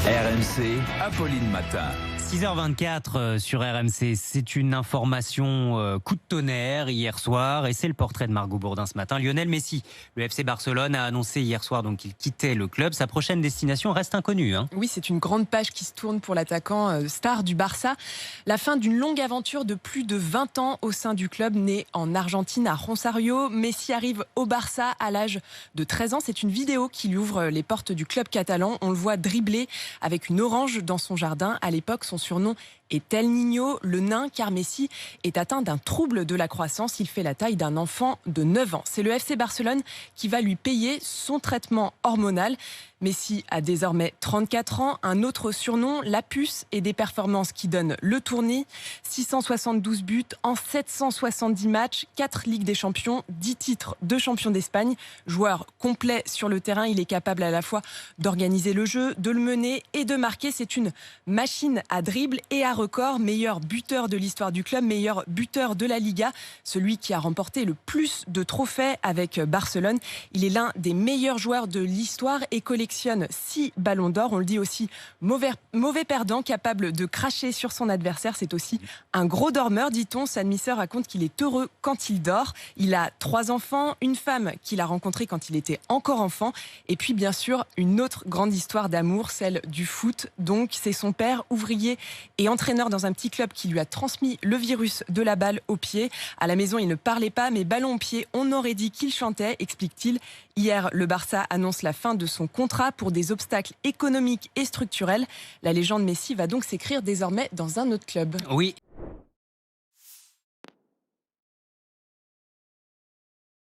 RMC, Apolline Matin. 6h24 sur RMC, c'est une information coup de tonnerre hier soir et c'est le portrait de Margot Bourdin ce matin. Lionel Messi, le FC Barcelone a annoncé hier soir donc qu'il quittait le club. Sa prochaine destination reste inconnue. Oui, c'est une grande page qui se tourne pour l'attaquant star du Barça. La fin d'une longue aventure de plus de 20 ans au sein du club, né en Argentine à Rosario. Messi arrive au Barça à l'âge de 13 ans. C'est une vidéo qui lui ouvre les portes du club catalan. On le voit dribbler avec une orange dans son jardin. À l'époque, son surnom est El Niño, le nain, car Messi est atteint d'un trouble de la croissance. Il fait la taille d'un enfant de 9 ans. C'est le FC Barcelone qui va lui payer son traitement hormonal. Messi a désormais 34 ans, un autre surnom, la puce, et des performances qui donnent le tournis. 672 buts en 770 matchs, 4 Ligues des Champions, 10 titres de champion d'Espagne. Joueur complet sur le terrain, il est capable à la fois d'organiser le jeu, de le mener et de marquer. C'est une machine à dribble et à record. Meilleur buteur de l'histoire du club, meilleur buteur de la Liga, celui qui a remporté le plus de trophées avec Barcelone. Il est l'un des meilleurs joueurs de l'histoire et collectionne 6 ballons d'or. On le dit aussi, mauvais perdant, capable de cracher sur son adversaire. C'est aussi un gros dormeur, dit-on. Sa demi-sœur raconte qu'il est heureux quand il dort. Il a 3 enfants, une femme qu'il a rencontrée quand il était encore enfant. Et puis, bien sûr, une autre grande histoire d'amour, celle du foot. Donc, c'est son père, ouvrier et entraîneur dans un petit club, qui lui a transmis le virus de la balle au pied. À la maison, il ne parlait pas, mais ballon au pied, on aurait dit qu'il chantait, explique-t-il. Hier, le Barça annonce la fin de son contrat pour des obstacles économiques et structurels. La légende Messi va donc s'écrire désormais dans un autre club. Oui.